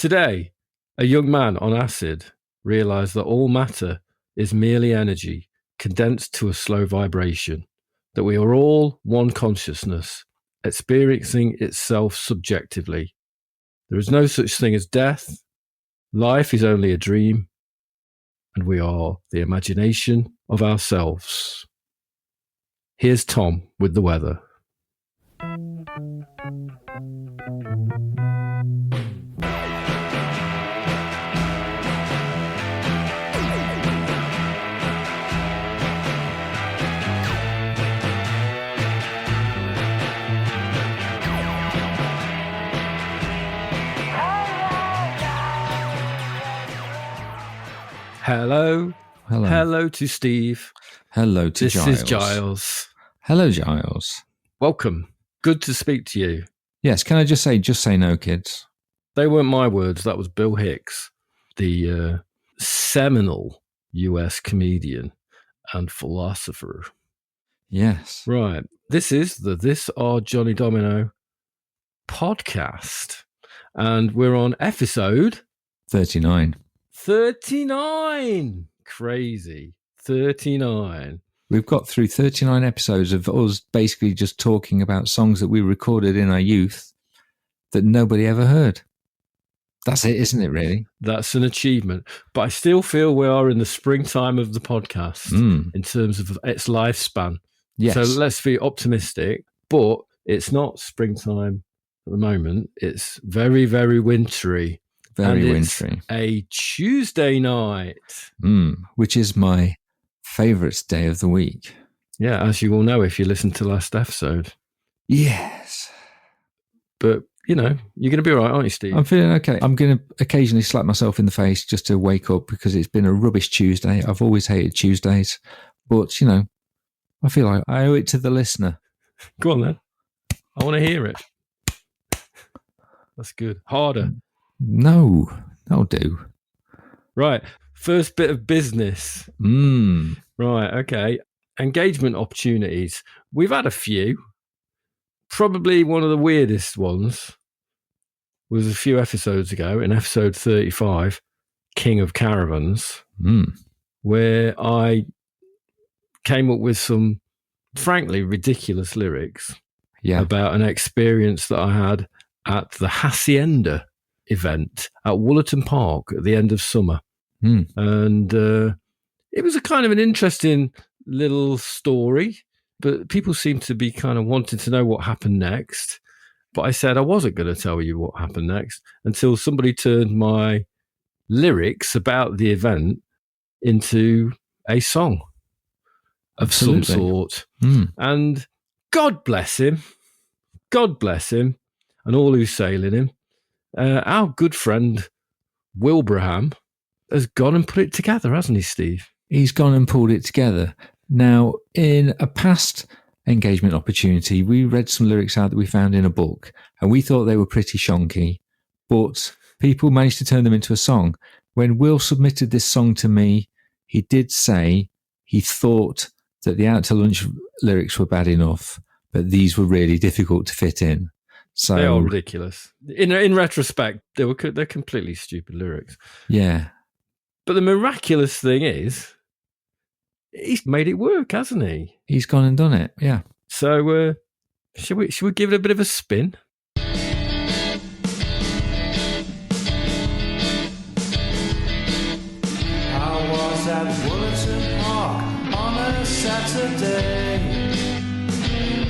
Today, a young man on acid realized that all matter is merely energy condensed to a slow vibration, that we are all one consciousness, experiencing itself subjectively. There is no such thing as death. Life is only a dream, and we are the imagination of ourselves. Here's Tom with the weather. Hello. Hello. Hello to Steve. Hello to Giles. This is Giles. Hello, Giles. Welcome. Good to speak to you. Yes, can I just say no, kids? They weren't my words. That was Bill Hicks, the seminal US comedian and philosopher. Yes. Right. This is the This Are Johnny Domino podcast. And we're on episode 39. 39. Crazy. 39. We've got through 39 episodes of us basically just talking about songs that we recorded in our youth that nobody ever heard. That's it, isn't it, really? That's an achievement. But I still feel we are in the springtime of the podcast in terms of its lifespan. Yes. So let's be optimistic. But it's not springtime at the moment. It's very, very wintry. Very it's wintry. A Tuesday night. Which is my favourite day of the week. Yeah, as you all know if you listened to last episode. Yes. But, you know, you're going to be all right, aren't you, Steve? I'm feeling okay. I'm going to occasionally slap myself in the face just to wake up because it's been a rubbish Tuesday. I've always hated Tuesdays. But, you know, I feel like I owe it to the listener. Go on, then. I want to hear it. That's good. Harder. No, that'll do. Right. First bit of business. Right. Okay. Engagement opportunities. We've had a few. Probably one of the weirdest ones was a few episodes ago, in episode 35, King of Caravans, where I came up with some, frankly, ridiculous lyrics about an experience that I had at the Hacienda event at Wollaton Park at the end of summer. And it was a kind of an interesting little story, but people seemed to be kind of wanting to know what happened next. But I said I wasn't going to tell you what happened next until somebody turned my lyrics about the event into a song of some sort. And God bless him, and all who sail in him. Our good friend Wilbraham has gone and put it together, hasn't he, Steve? He's gone and pulled it together. Now, in a past engagement opportunity, we read some lyrics out that we found in a book, and we thought they were pretty shonky, but people managed to turn them into a song. When Will submitted this song to me, he did say he thought that the Out to Lunch lyrics were bad enough, but these were really difficult to fit in. So they are ridiculous. In retrospect, they're completely stupid lyrics. Yeah. But the miraculous thing is, he's made it work, hasn't he? He's gone and done it, yeah. So, should we give it a bit of a spin? I was at Wollaton Park on a Saturday.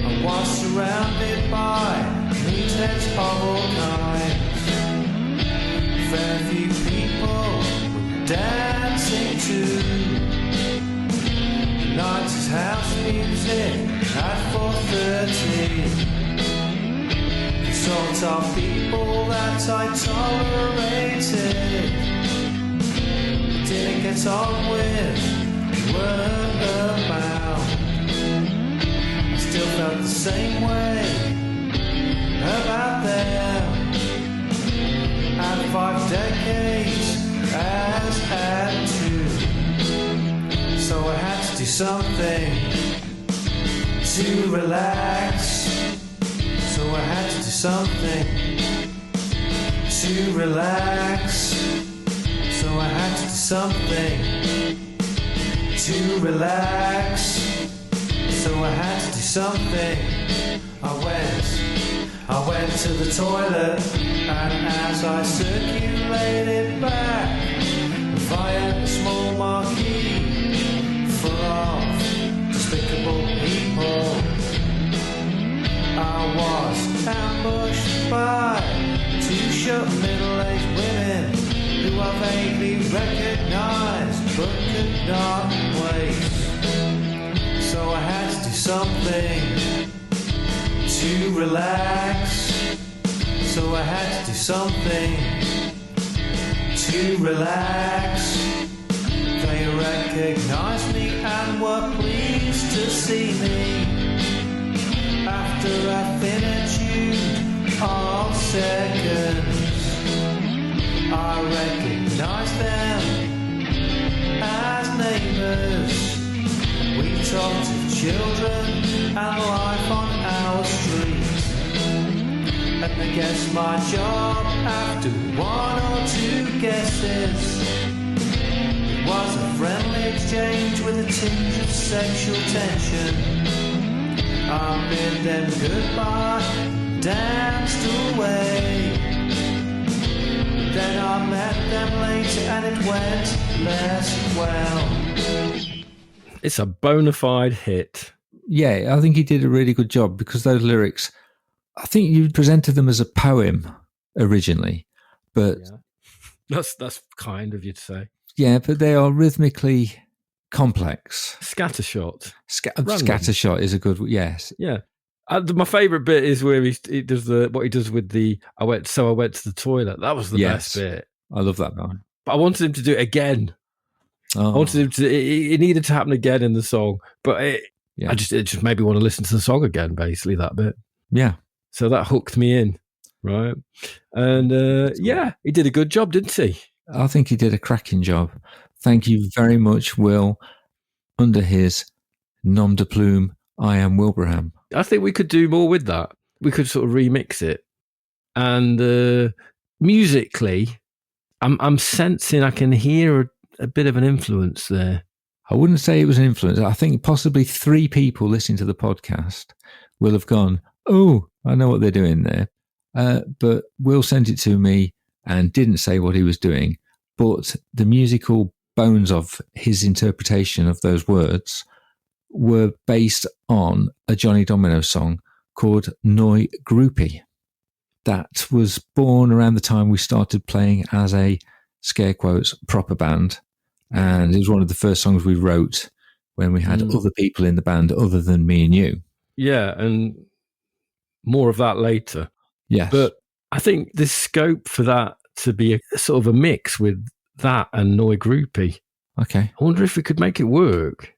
I was surrounded by meatheads of all kinds. Very few people were dancing too. The night is house music at 4:30. The sort of people that I tolerated, didn't get on with, weren't about. I still felt the same way about them. And 5 decades as had two. So I had to do something to relax. So I had to do something to relax. So I had to do something to relax. So I had to do something. I went to the toilet, and as I circulated back via the small marquee full of despicable people, I was ambushed by two short middle-aged women who I vaguely recognised but could not wait. So I had to do something to relax. So I had to do something to relax. They recognised me and were pleased to see me. After I finished you all seconds, I recognised them as neighbours. We talked to children and life on our street. And I guess my job, after one or two guesses, it was a friendly exchange with a tinge of sexual tension. I bid them goodbye, danced away. But then I met them later and it went less well. It's a bona fide hit. Yeah, I think he did a really good job because those lyrics, I think you presented them as a poem originally, but that's kind of you to say. Yeah, but they are rhythmically complex. Scattershot. Scattershot is a good, yes. Yeah. My favourite bit is where he does what he does with the I went to the toilet. That was the best bit. I love that one. But I wanted him to do it again. Oh. I wanted him to. It needed to happen again in the song, but it just made me want to listen to the song again. Basically, that bit. Yeah. So that hooked me in, right? And he did a good job, didn't he? I think he did a cracking job. Thank you very much, Will. Under his nom de plume, I am Wilbraham. I think we could do more with that. We could sort of remix it, and musically, I'm sensing I can hear a bit of an influence there. I wouldn't say it was an influence. I think possibly 3 people listening to the podcast will have gone, oh, I know what they're doing there. But Will sent it to me and didn't say what he was doing. But the musical bones of his interpretation of those words were based on a Johnny Domino song called Noi Groupie. That was born around the time we started playing as a, scare quotes, proper band. And it was one of the first songs we wrote when we had other people in the band other than me and you. Yeah, and more of that later. Yes. But I think there's scope for that to be a sort of a mix with that and Noi Groupie. Okay. I wonder if we could make it work.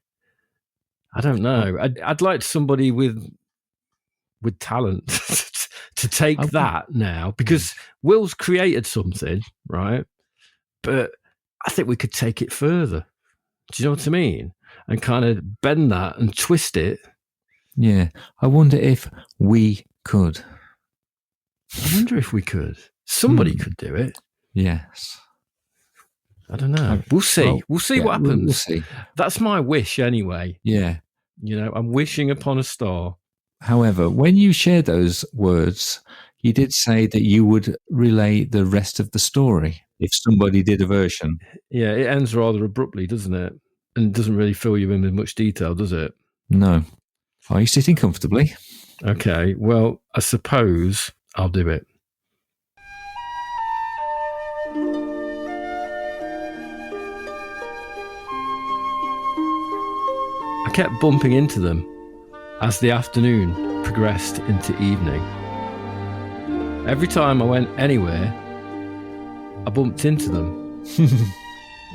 I don't know. I'd like somebody with talent to take that now, because Will's created something, right? But I think we could take it further. Do you know what I mean? And kind of bend that and twist it. Yeah. I wonder if we could. I wonder if we could. Somebody could do it. Yes. I don't know. We'll see. We'll see what happens. We'll see. That's my wish anyway. Yeah. You know, I'm wishing upon a star. However, when you shared those words, you did say that you would relay the rest of the story if somebody did a version. Yeah, it ends rather abruptly, doesn't it? And doesn't really fill you in with much detail, does it? No. Are you sitting comfortably? Okay, well, I suppose I'll do it. I kept bumping into them as the afternoon progressed into evening. Every time I went anywhere, I bumped into them.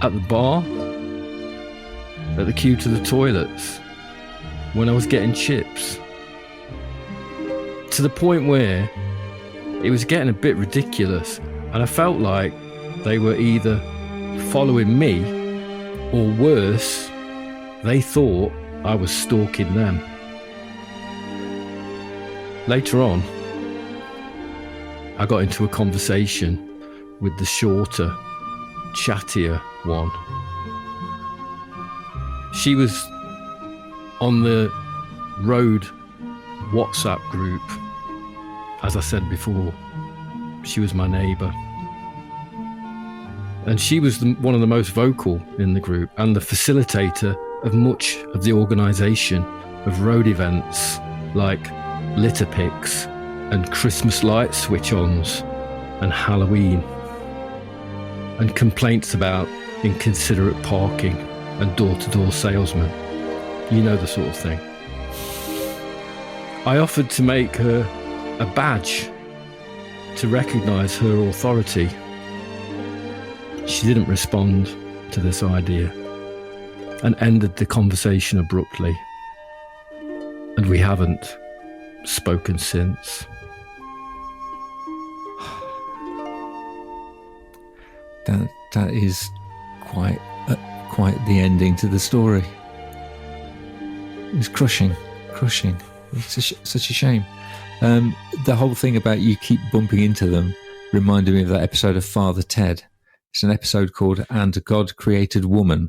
At the bar, at the queue to the toilets, when I was getting chips. To the point where it was getting a bit ridiculous, and I felt like they were either following me, or worse, they thought I was stalking them. Later on, I got into a conversation with the shorter, chattier one. She was on the road WhatsApp group. As I said before, she was my neighbour. And she was one of the most vocal in the group and the facilitator of much of the organisation of road events like litter picks and Christmas light switch-ons and Halloween, and complaints about inconsiderate parking and door-to-door salesmen. You know the sort of thing. I offered to make her a badge to recognise her authority. She didn't respond to this idea and ended the conversation abruptly. And we haven't spoken since. That is quite the ending to the story. It's crushing. It's such a shame. The whole thing about you keep bumping into them reminded me of that episode of Father Ted. It's an episode called And God Created Woman,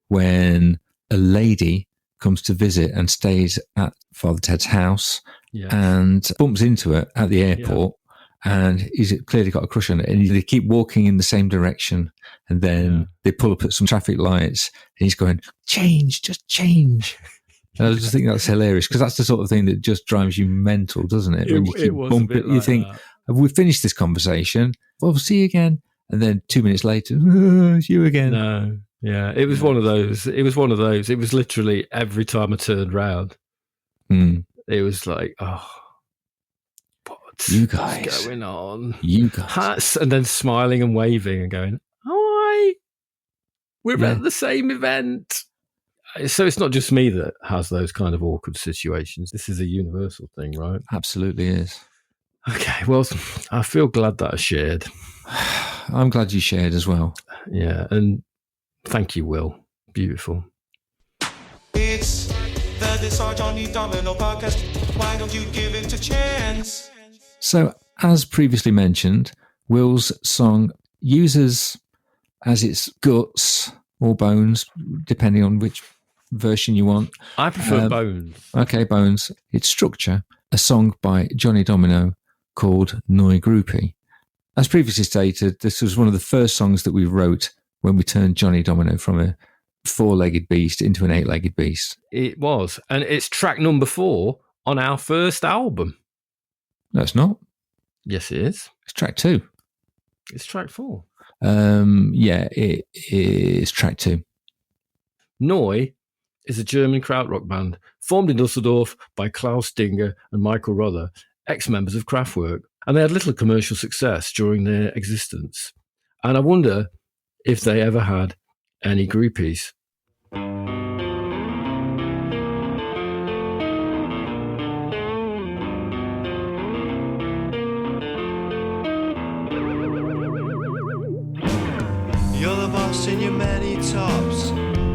when a lady comes to visit and stays at Father Ted's house and bumps into her at the airport. And he's clearly got a crush on it. And they keep walking in the same direction. And then they pull up at some traffic lights. And he's going, change, just change. And I just think that's hilarious, because that's the sort of thing that just drives you mental, doesn't it? When you keep bumping, you think, have we finished this conversation? Well, we'll see you again. And then 2 minutes later, it's you again. No. Yeah, it was one of those. It was literally every time I turned round, it was like, oh, you guys, what's going on? You guys. And then smiling and waving and going, hi, we're at the same event. So it's not just me that has those kind of awkward situations. This is a universal thing, right? Absolutely is. Okay, well, I feel glad that I shared. I'm glad you shared as well. Yeah, and thank you, Will. Beautiful. It's the Discharge on the Domino podcast. Why don't you give it a chance? So, as previously mentioned, Will's song uses as its guts or bones, depending on which version you want. I prefer bones. Okay, bones. Its structure, a song by Johnny Domino called Noi Groupie. As previously stated, this was one of the first songs that we wrote when we turned Johnny Domino from a 4-legged beast into an 8-legged beast. It was. And it's track number 4 on our first album. No, it's not. Yes, it is. It's track 2. It's track 4. Yeah, it is track 2. Noi is a German Krautrock band formed in Dusseldorf by Klaus Dinger and Michael Rother, ex-members of Kraftwerk. And they had little commercial success during their existence. And I wonder if they ever had any groupies. You're the boss in your many tops.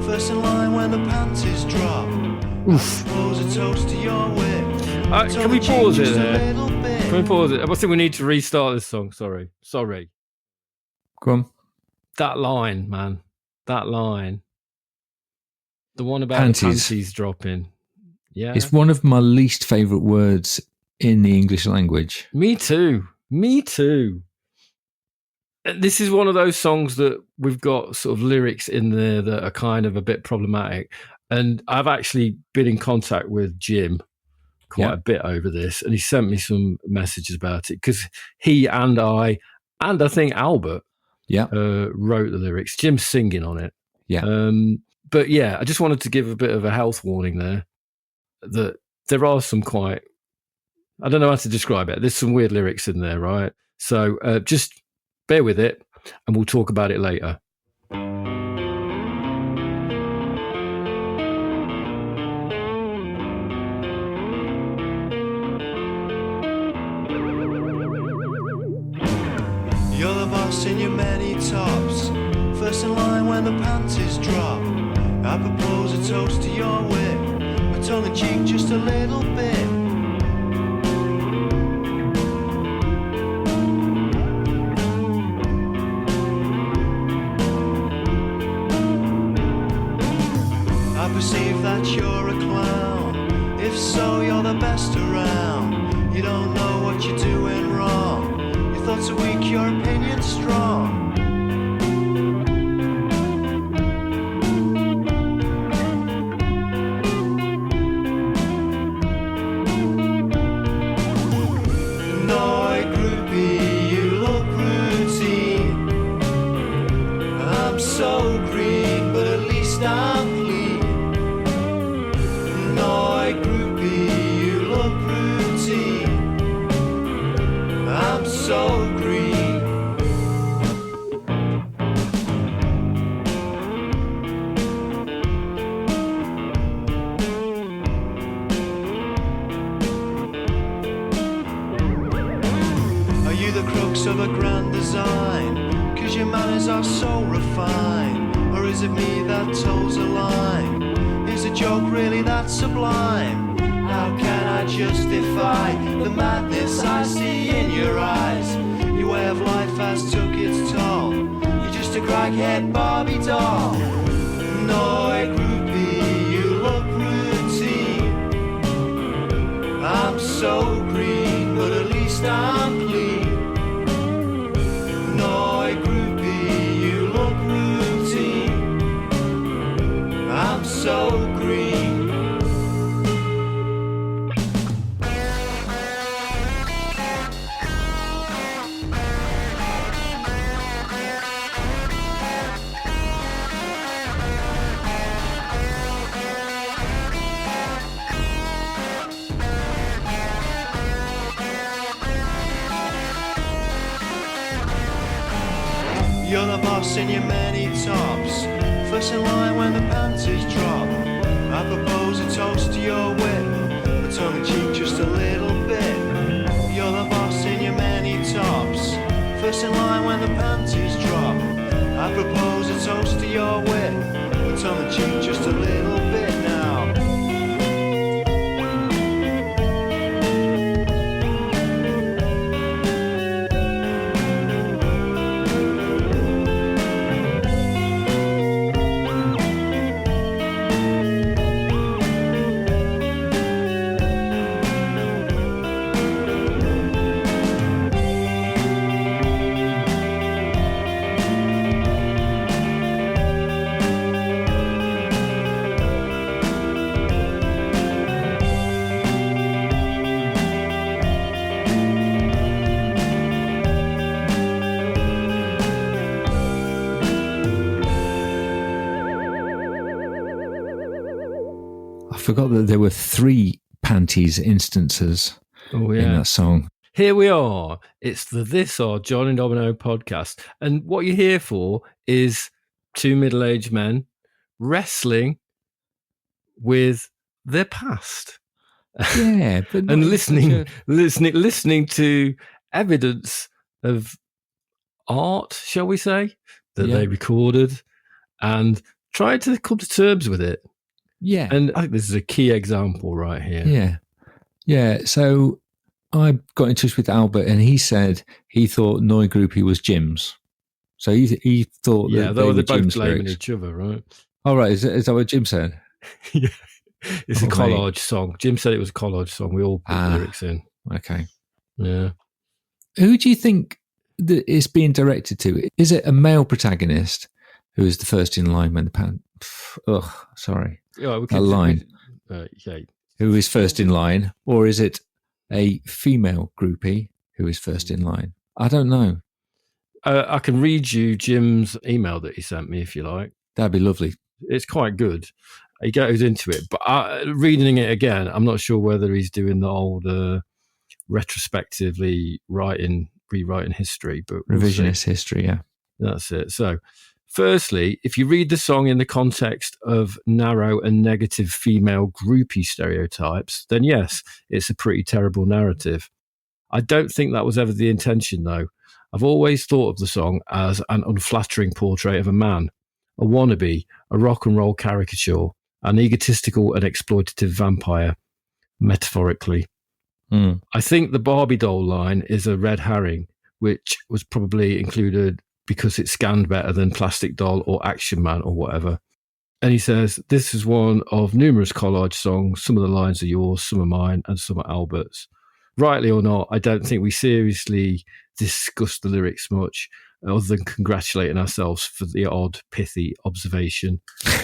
First in line when the panties drop. Oof. Propose a toast to your whip. Can we pause it there? Can we pause it? I think we need to restart this song. Sorry. Go on. That line, man. That line. The one about Panties. the panties dropping. Yeah. It's one of my least favourite words in the English language. Me too. This is one of those songs that we've got sort of lyrics in there that are kind of a bit problematic. And I've actually been in contact with Jim quite a bit over this, and he sent me some messages about it, because he and I think Albert wrote the lyrics. Jim's singing on it. Yeah. But yeah, I just wanted to give a bit of a health warning there, that there are some quite, I don't know how to describe it. There's some weird lyrics in there, right? So just bear with it, and we'll talk about it later. You're the boss in your many tops. First in line when the panties drop. I propose a toast to your whip. My tongue in cheek just a little bit. the best around. You don't know what you're doing wrong. Your thoughts are weak, your opinion's strong. Of a grand design, 'cause your manners are so refined. Or is it me that toes a line? Is a joke really that sublime? How can I justify the madness I see in your eyes? Your way of life has took its toll. You're just a crackhead Barbie doll. Noi groupie, you look routine. I'm so green, but at least I'm clean. Noi groupie, you look routine. I'm so green. You're the boss in your many tops, first in line when the panties drop. I propose a toast to your wit, but tongue in cheek just a little bit. You're the boss in your many tops, first in line when the panties drop. I propose a toast to your wit, but tongue in cheek just a little bit now. I forgot that there were 3 panties instances in that song. Here we are. It's the This Are John and Domino podcast. And what you're here for is 2 middle-aged men wrestling with their past. Yeah, but and listening to evidence of art, shall we say, that they recorded and trying to come to terms with it. Yeah. And I think this is a key example right here. Yeah. Yeah. So I got in touch with Albert and he said he thought Noi Groupie was Jim's. So he thought that they were both Jim's blaming lyrics. each other, right? Oh, right. Is that what Jim said? Yeah. It's a collage song. Jim said it was a collage song. We all put lyrics in. Okay. Yeah. Who do you think that it's being directed to? Is it a male protagonist who is the first in line when the sorry. Yeah, we a line. Who is first in line, or is it a female groupie who is first in line? I don't know. I can read you Jim's email that he sent me if you like. That'd be lovely. It's quite good. He goes into it, but reading it again, I'm not sure whether he's doing the old retrospectively rewriting history, but revisionist history. Yeah, that's it. So. Firstly, if you read the song in the context of narrow and negative female groupie stereotypes, then yes, it's a pretty terrible narrative. I don't think that was ever the intention, though. I've always thought of the song as an unflattering portrait of a man, a wannabe, a rock and roll caricature, an egotistical and exploitative vampire, metaphorically. I think the Barbie doll line is a red herring, which was probably included because it scanned better than Plastic Doll or Action Man or whatever. And he says, this is one of numerous collage songs. Some of the lines are yours, some are mine, and some are Albert's. Rightly or not, I don't think we seriously discussed the lyrics much, other than congratulating ourselves for the odd, pithy observation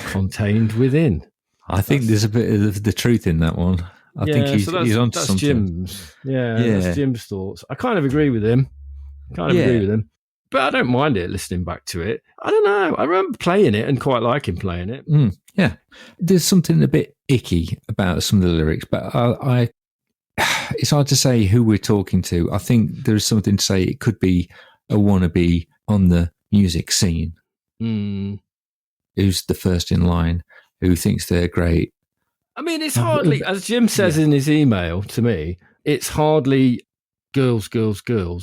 contained within. I think there's a bit of the truth in that one. I think he's onto something. Jim's. That's Jim's thoughts. I kind of agree with him. But I don't mind it, listening back to it. I don't know. I remember playing it and quite liking playing it. Yeah. There's something a bit icky about some of the lyrics, but I it's hard to say who we're talking to. I think there's something to say it could be a wannabe on the music scene who's the first in line, who thinks they're great. I mean, it's hardly, as Jim says in his email to me, it's hardly girls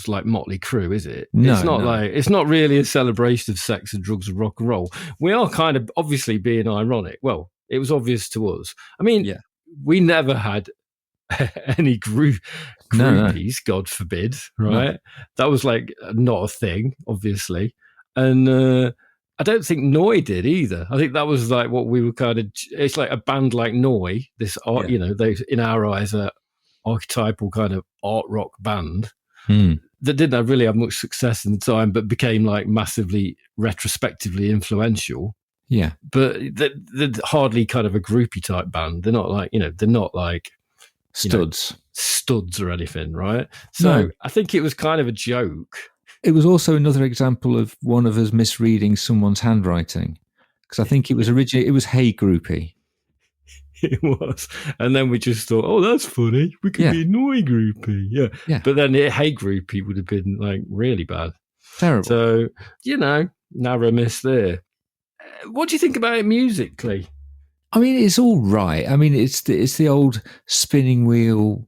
like Motley Crue, is it? No, it's not like, it's not really a celebration of sex and drugs and rock and roll. We are kind of obviously being ironic. Well, it was obvious to us. I mean, we never had any groupies, no. God forbid, right? No. That was like not a thing, obviously. And I don't think Noi did either. I think that was like what we were kind of, it's like a band like Noi, this art, they, in our eyes, are archetypal kind of art rock band that didn't really have much success in the time, but became like massively retrospectively influential. Yeah. But they're hardly kind of a groupie type band. They're not like, they're not like studs or anything, right? So I think it was kind of a joke. It was also another example of one of us misreading someone's handwriting, because I think it was originally, it was Hey Groupie. It was. And then we just thought, oh, that's funny. We could be a Noi Groupie. Yeah. But then Hey Groupie would have been like really bad. Terrible. So, narrow miss there. What do you think about it musically? I mean, it's all right. I mean, it's the old spinning wheel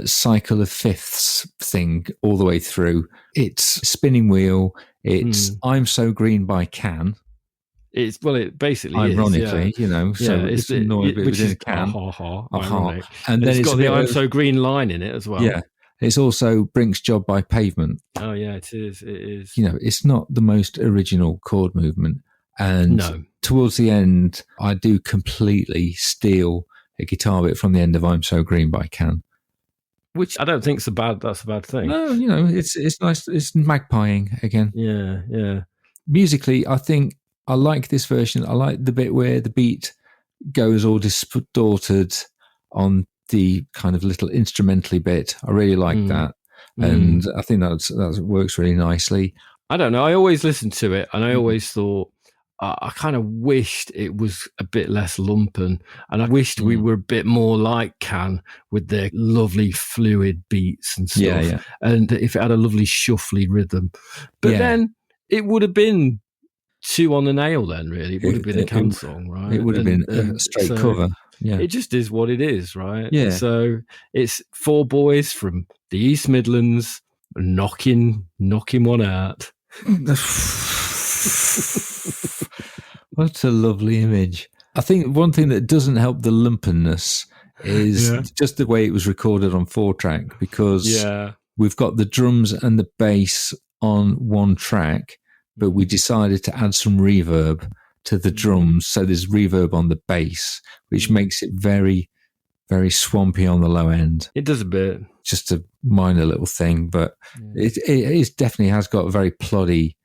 cycle of fifths thing all the way through. It's spinning wheel. It's I'm So Green by Can. It basically ironically, is, so it's annoying bit within a can. Ironic. And then it's got the I'm So Green line in it as well. Yeah. It's also Brink's Job by Pavement. Oh, yeah, it is. It is. It's not the most original chord movement. And towards the end, I do completely steal a guitar bit from the end of I'm So Green by Can. Which I don't think that's a bad thing. No, it's nice. It's magpieing again. Yeah. Musically, I think I like this version. I like the bit where the beat goes all distorted on the kind of little instrumentally bit. I really like that. And I think that works really nicely. I don't know. I always listened to it and I always thought, I kind of wished it was a bit less lumpen, and I wished we were a bit more like Can with their lovely fluid beats and stuff. Yeah. And if it had a lovely shuffly rhythm. But then it would have been two on the nail then, really. It would have been a Can song, right? It would have been a straight cover. Yeah. It just is what it is, right? Yeah. So it's four boys from the East Midlands knocking one out. What a lovely image. I think one thing that doesn't help the lumpenness is just the way it was recorded on 4-track, because we've got the drums and the bass on one track, but we decided to add some reverb to the drums. So there's reverb on the bass, which makes it very, very swampy on the low end. It does a bit. Just a minor little thing, but it definitely has got a very ploddy,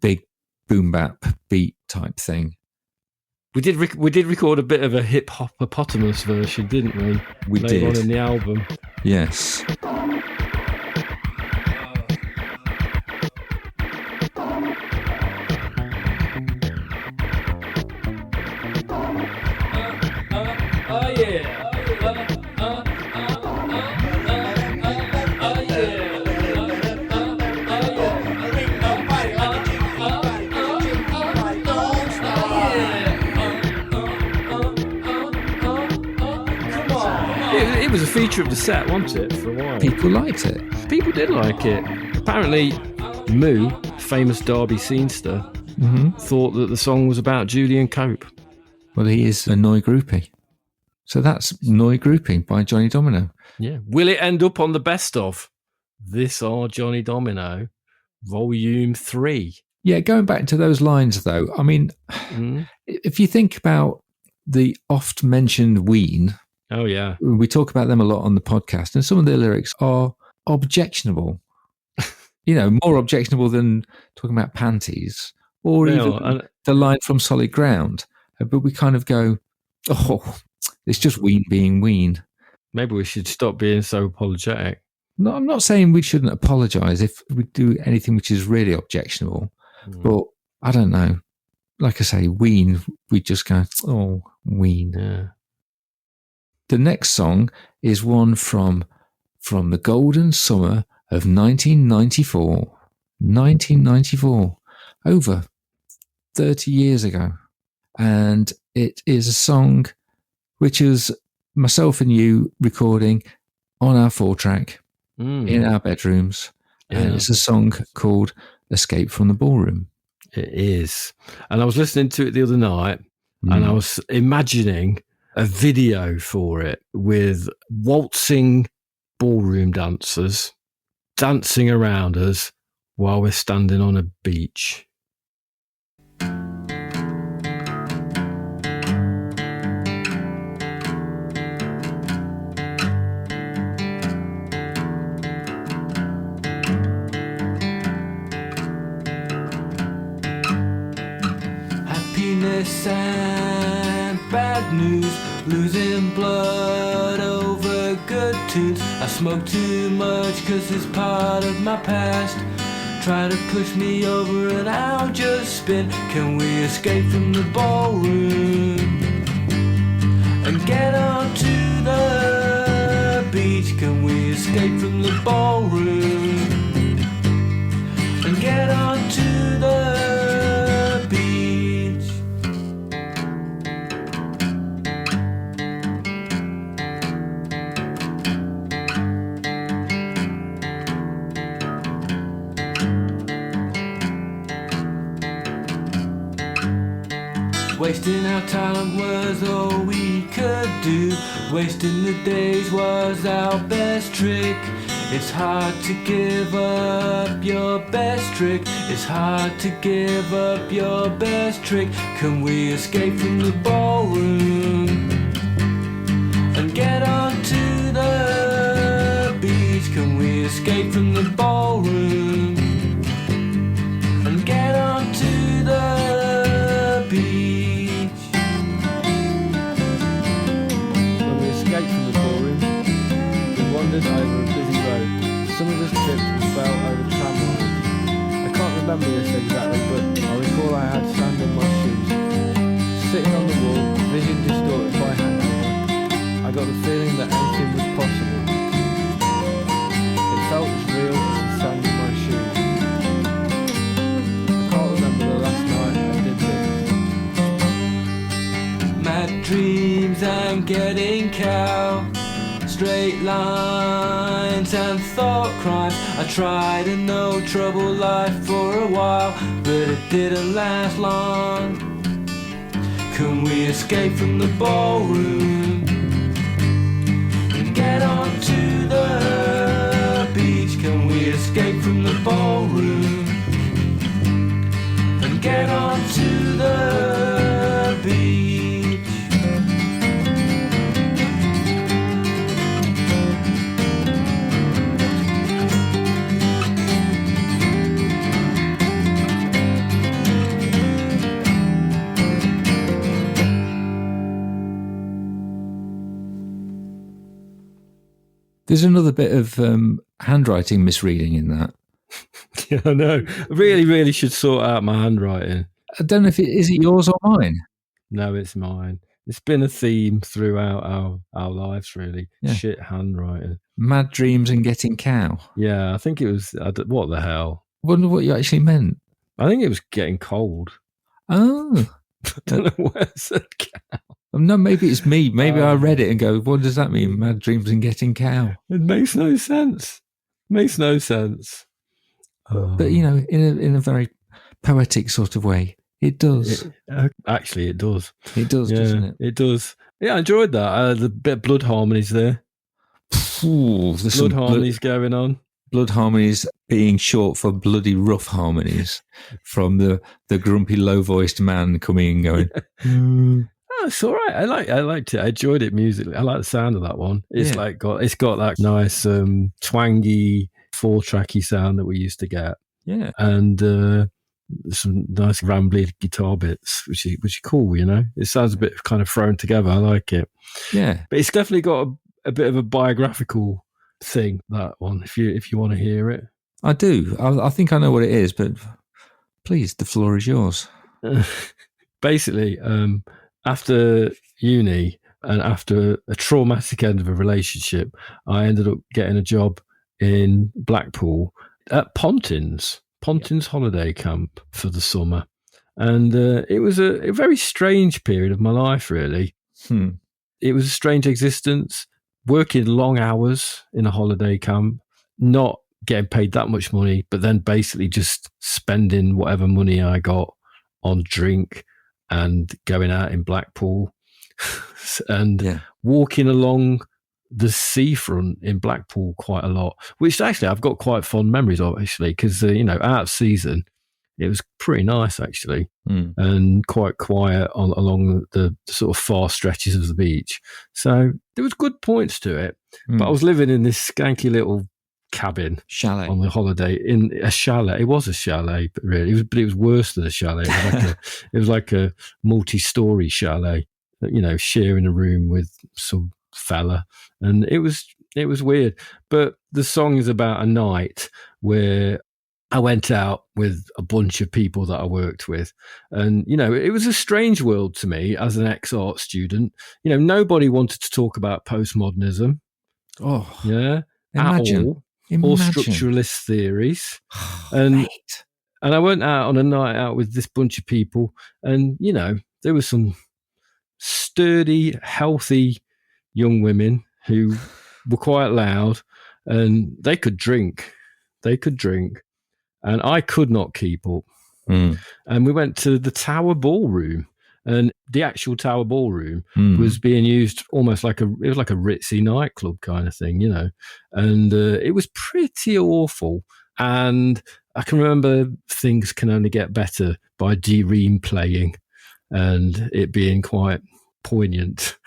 big boom bap beat type thing. We did record a bit of a hip hoppopotamus version, didn't we? We did. On in the album. Yes. It was a feature of the set, wasn't it, for a while? People liked it. People did like it. Apparently, Moo, famous Derby scenester, thought that the song was about Julian Cope. Well, he is a Noi Groupie. So that's Noi Groupie by Johnny Domino. Yeah. Will it end up on the best of This Are Johnny Domino, Volume 3? Yeah, going back to those lines, though, I mean, if you think about the oft-mentioned Ween, Oh, yeah. we talk about them a lot on the podcast, and some of their lyrics are objectionable. More objectionable than talking about panties or even the line from Solid Ground. But we kind of go, oh, it's just Ween being Ween. Maybe we should stop being so apologetic. No, I'm not saying we shouldn't apologise if we do anything which is really objectionable. But I don't know. Like I say, Ween, we just go, oh, Ween. Yeah. The next song is one from the golden summer of 1994. 1994. Over 30 years ago. And it is a song which is myself and you recording on our 4-track in our bedrooms. Yeah. And it's a song called Escape from the Ballroom. It is. And I was listening to it the other night and I was imagining a video for it with waltzing ballroom dancers dancing around us while we're standing on a beach. And bad news, losing blood over good tunes. I smoke too much cause it's part of my past. Try to push me over and I'll just spin. Can we escape from the ballroom and get onto the beach? Can we escape from the ballroom and get onto the beach? Wasting our talent was all we could do. Wasting the days was our best trick. It's hard to give up your best trick. It's hard to give up your best trick. Can we escape from the ballroom and get onto the beach? Can we escape from the ballroom and get onto the beach? Over a busy road. Some of us tripped and fell over tram lines. I can't remember this exactly, but I recall I had sand in my shoes. Sitting on the wall, vision distorted by hangover, I got the feeling that anything was possible. It felt as real as the sand in my shoes. I can't remember the last night I did this. Mad dreams and getting cow. Straight lines and thought crimes. I tried a no trouble life for a while, but it didn't last long. Can we escape from the ballroom and get onto the beach? Can we escape from the ballroom and get onto the beach? There's another bit of handwriting misreading in that. Yeah, I know. I really should sort out my handwriting. I don't know if is it yours or mine? No, it's mine. It's been a theme throughout our lives, really. Yeah. Shit handwriting. Mad dreams and getting cow. Yeah, I think it was, what the hell? I wonder what you actually meant. I think it was getting cold. Oh. I don't know where it said cow. No, maybe it's me. Maybe I read it and go, what does that mean? Mad dreams and getting cow. It makes no sense. Makes no sense. But in a very poetic sort of way, it does. Actually, it does. It does, doesn't it? It does. Yeah, I enjoyed that. The bit of blood harmonies there. Ooh, there's blood harmonies going on. Blood harmonies being short for bloody rough harmonies from the grumpy, low-voiced man coming and going. Oh, it's all right. I liked it. I enjoyed it musically. I like the sound of that one. It's it's got that nice twangy 4-tracky sound that we used to get. Yeah, and some nice rambly guitar bits, which are cool. You know, it sounds a bit kind of thrown together. I like it. Yeah, but it's definitely got a bit of a biographical thing. That one, if you want to hear it, I do. I think I know what it is, but please, the floor is yours. Basically, after uni and after a traumatic end of a relationship, I ended up getting a job in Blackpool at Pontins holiday camp for the summer. And it was a very strange period of my life, really. It was a strange existence, working long hours in a holiday camp, not getting paid that much money, but then basically just spending whatever money I got on drink and going out in Blackpool and walking along the seafront in Blackpool quite a lot, which actually I've got quite fond memories of, actually, because out of season it was pretty nice, actually, and quite quiet along the sort of far stretches of the beach. So there was good points to it, but I was living in this skanky little cabin chalet on the holiday in a chalet. It was a chalet, but really it was worse than a chalet. It was like a multi-story chalet, sharing a room with some fella, and it was weird. But the song is about a night where I went out with a bunch of people that I worked with, and it was a strange world to me as an ex-art student. Nobody wanted to talk about postmodernism. Oh, yeah, imagine. At all. Or structuralist theories. And I went out on a night out with this bunch of people, and there were some sturdy, healthy young women who were quite loud, and they could drink, and I could not keep up. And we went to the Tower Ballroom, and the actual Tower Ballroom was being used almost like a ritzy nightclub kind of thing, and it was pretty awful. And I can remember Things Can Only Get Better by D-Ream playing, and it being quite poignant,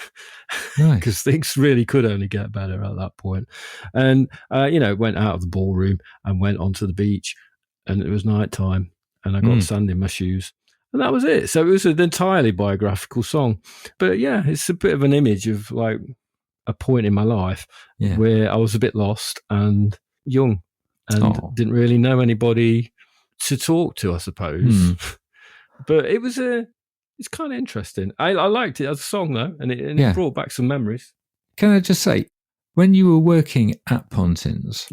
because things really could only get better at that point. And went out of the ballroom and went onto the beach, and it was night time, and I got sand in my shoes, and that was it. So it was an entirely biographical song. But yeah, it's a bit of an image of like a point in my life where I was a bit lost and young and didn't really know anybody to talk to, I suppose. But it's kind of interesting. I liked it as a song, though, and it brought back some memories. Can I just say, when you were working at Pontins,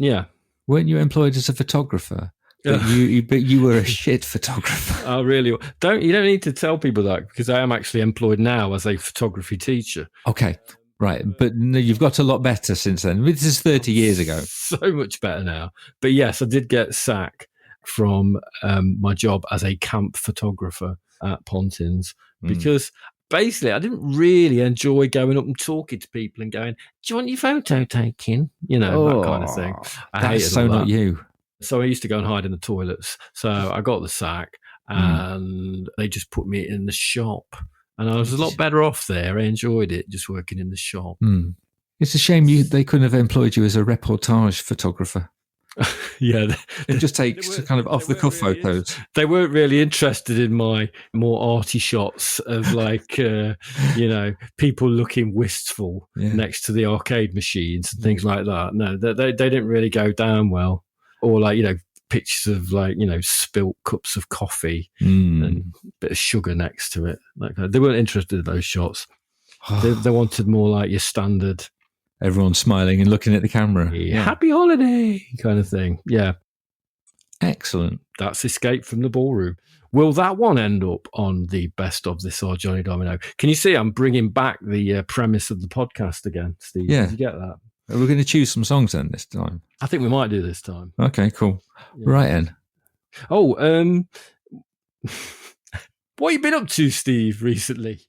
weren't you employed as a photographer? But you were a shit photographer. Oh, really? You don't need to tell people that, because I am actually employed now as a photography teacher. Okay, right. But no, you've got a lot better since then. This is 30 years ago. So much better now. But yes, I did get sacked from my job as a camp photographer at Pontins, because basically I didn't really enjoy going up and talking to people and going, "Do you want your photo taken?" That kind of thing. That's so not you. So I used to go and hide in the toilets. So I got the sack, and they just put me in the shop, and I was a lot better off there. I enjoyed it, just working in the shop. It's a shame they couldn't have employed you as a reportage photographer. Yeah, it just takes kind of off the cuff photos. They weren't really interested in my more arty shots of people looking wistful next to the arcade machines and things like that. No, they didn't really go down well. Or pictures of spilt cups of coffee and a bit of sugar next to it. They weren't interested in those shots. They wanted more like your standard, everyone smiling and looking at the camera. Happy holiday kind of thing. Yeah. Excellent. That's Escape from the Ballroom. Will that one end up on the best of this or Johnny Domino? Can you see I'm bringing back the premise of the podcast again, Steve? Yeah. Did you get that? We're going to choose some songs then this time. I think we might do this time. Okay, cool. Yeah. Right then. Oh, what have you been up to, Steve, recently?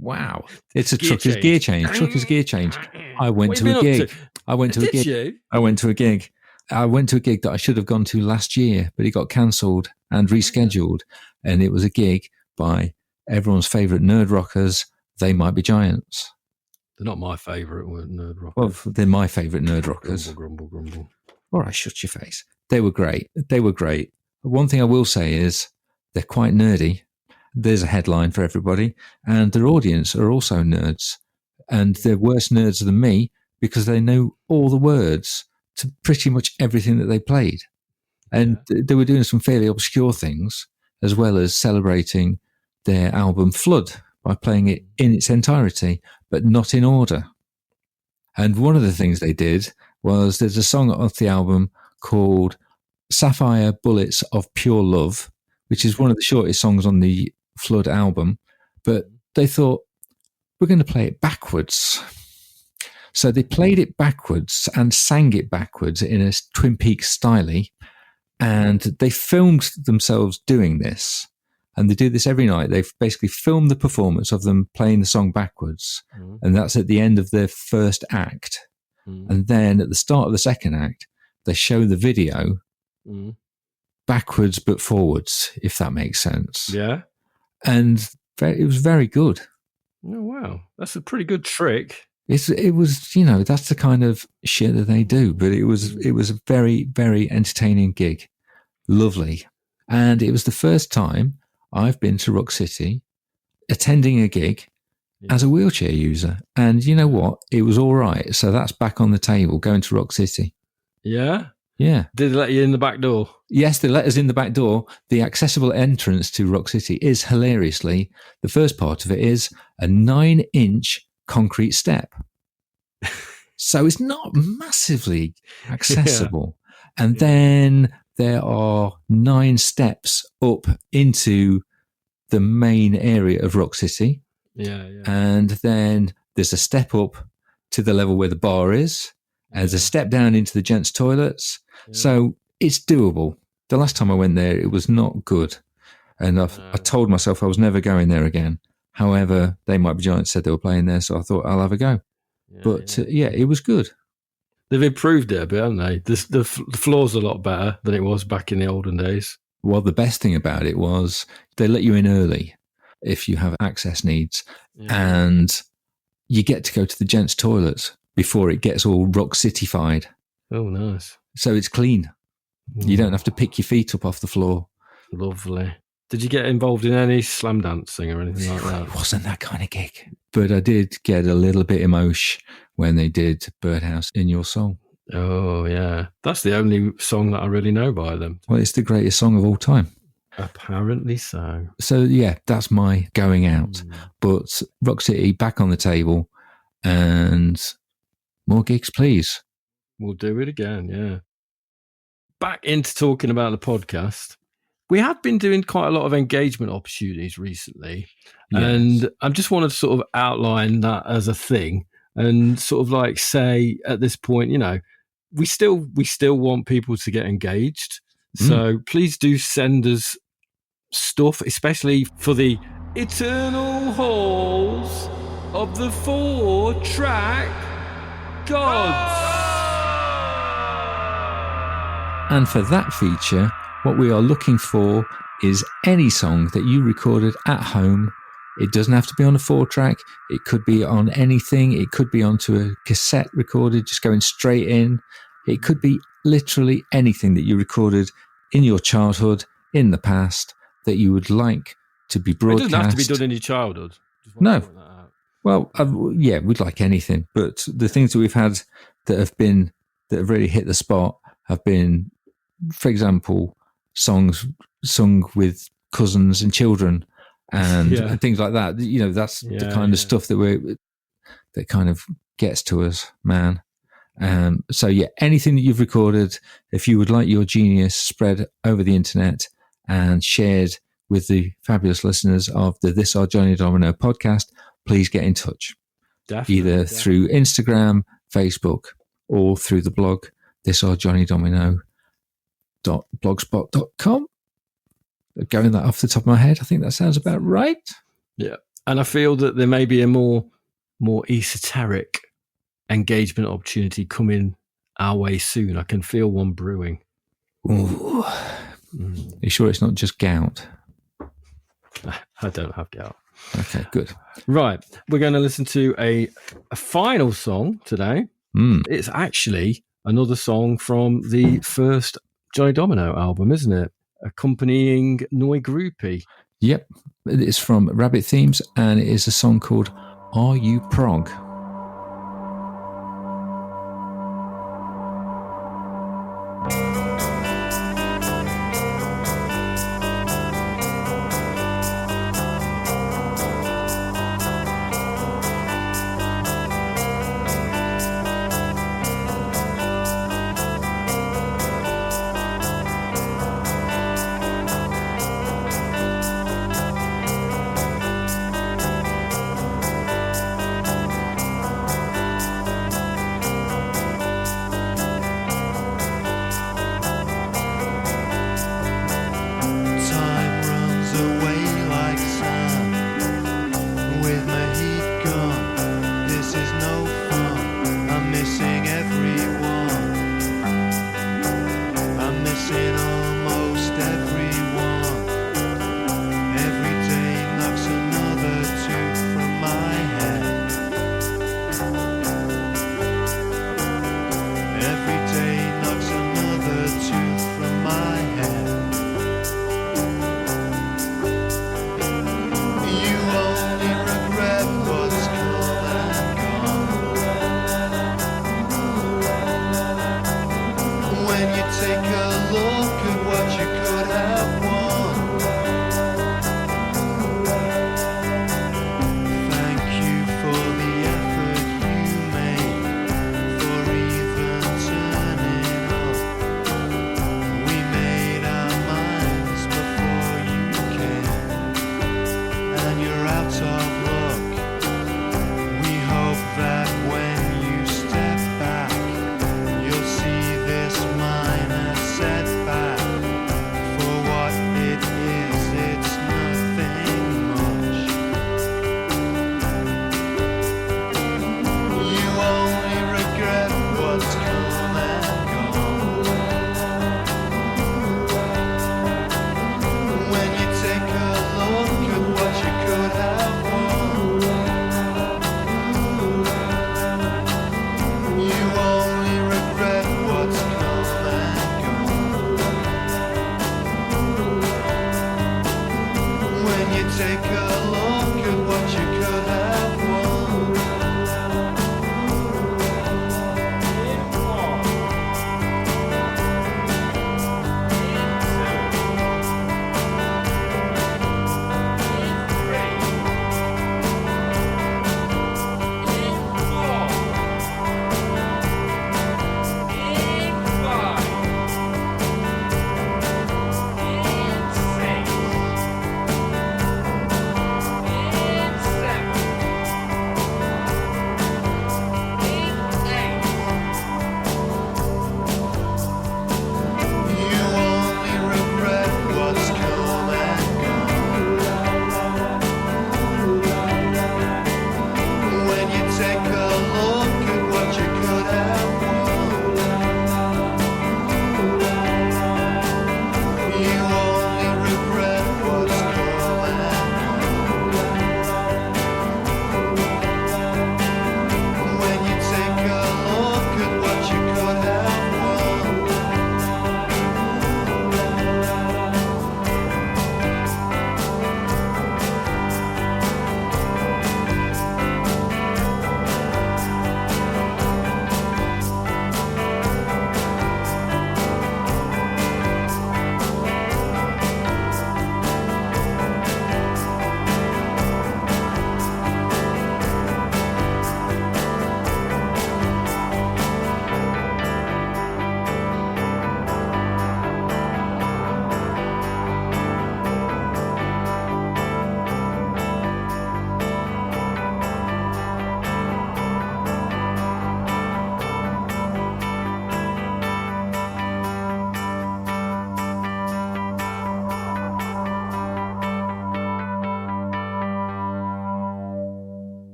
Wow. It's a trucker's gear change. Trucker's gear change. I went to a gig. I went to a gig. I went to a gig that I should have gone to last year, but it got cancelled and rescheduled. And it was a gig by everyone's favourite nerd rockers, They Might Be Giants. They're not my favourite nerd rockers. Well, they're my favourite nerd rockers. Grumble, grumble, grumble. All right, shut your face. They were great. They were great. One thing I will say is they're quite nerdy. There's a headline for everybody. And their audience are also nerds. And they're worse nerds than me because they know all the words to pretty much everything that they played. And they were doing some fairly obscure things, as well as celebrating their album Flood by playing it in its entirety, but not in order. And one of the things they did was there's a song off the album called Sapphire Bullets of Pure Love, which is one of the shortest songs on the Flood album. But they thought, we're going to play it backwards. So they played it backwards and sang it backwards in a Twin Peaks style. And they filmed themselves doing this. And they do this every night. They've basically filmed the performance of them playing the song backwards. And that's at the end of their first act. And then at the start of the second act, they show the video backwards but forwards, if that makes sense. Yeah. And it was very good. Oh, wow. That's a pretty good trick. It was, that's the kind of shit that they do. But it was a very, very entertaining gig. Lovely. And it was the first time I've been to Rock City attending a gig as a wheelchair user. And you know what? It was all right. So that's back on the table, going to Rock City. Yeah? Yeah. Did they let you in the back door? Yes, they let us in the back door. The accessible entrance to Rock City is hilariously, the first part of it is a 9-inch concrete step. So it's not massively accessible. And then there are 9 steps up into the main area of Rock City. Yeah. And then there's a step up to the level where the bar is. And there's a step down into the gents' toilets. Yeah. So it's doable. The last time I went there, it was not good. And I told myself I was never going there again. However, They Might Be Giants said they were playing there, so I thought I'll have a go. But it was good. They've improved it a bit, haven't they? The floor's a lot better than it was back in the olden days. Well, the best thing about it was they let you in early if you have access needs. Yeah. And you get to go to the gents' toilets before it gets all Rock City-fied. Oh, nice. So it's clean. You don't have to pick your feet up off the floor. Lovely. Did you get involved in any slam dancing or anything like that? It wasn't that kind of gig. But I did get a little bit emotional when they did Birdhouse in Your Soul. Oh, yeah. That's the only song that I really know by them. Well, it's the greatest song of all time. Apparently so. So, yeah, that's my going out. But Rock City back on the table and more gigs, please. We'll do it again, yeah. Back into talking about the podcast. We have been doing quite a lot of engagement opportunities recently. Yes. And I just wanted to sort of outline that as a thing and sort of like say at this point, we still want people to get engaged. So please do send us stuff, especially for the eternal halls of the 4-track gods. And for that feature, what we are looking for is any song that you recorded at home. It doesn't have to be on a 4-track. It could be on anything. It could be onto a cassette recorded, just going straight in. It could be literally anything that you recorded in your childhood, in the past, that you would like to be broadcast. It doesn't have to be done in your childhood. No. Well, we'd like anything. But the things that we've had that have really hit the spot have been, for example, songs sung with cousins and children and things like that. That's the kind of stuff that kind of gets to us, man. So anything that you've recorded, if you would like your genius spread over the internet and shared with the fabulous listeners of the This Are Johnny Domino podcast, please get in touch. Definitely. Through Instagram, Facebook, or through the blog thisarjohnnydomino.blogspot.com. Going that off the top of my head, I think that sounds about right. Yeah. And I feel that there may be a more esoteric engagement opportunity coming our way soon. I can feel one brewing. Ooh. You sure it's not just gout? I don't have gout. Okay, good. Right. We're going to listen to a final song today. It's actually another song from the first Johnny Domino album, isn't it? Accompanying Noi Groupie. Yep. It's from Rabbit Themes, and it is a song called Are You Prog?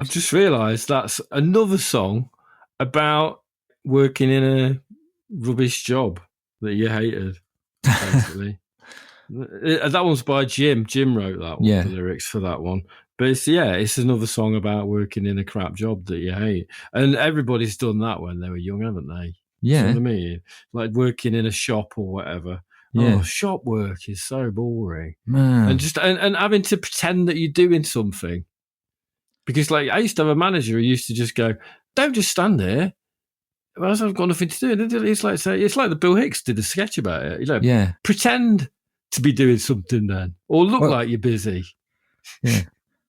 I've just realised that's another song about working in a rubbish job that you hated, basically. That one's by Jim. Jim wrote that one, the lyrics for that one. But it's another song about working in a crap job that you hate. And everybody's done that when they were young, haven't they? Yeah. You know what I mean? Like working in a shop or whatever. Yeah. Oh, shop work is so boring. Man. And having to pretend that you're doing something. Because like I used to have a manager who used to just go, don't just stand there. Well, I've got nothing to do. It's like the Bill Hicks did a sketch about it. You know, pretend to be doing something then, or look like you're busy. Yeah.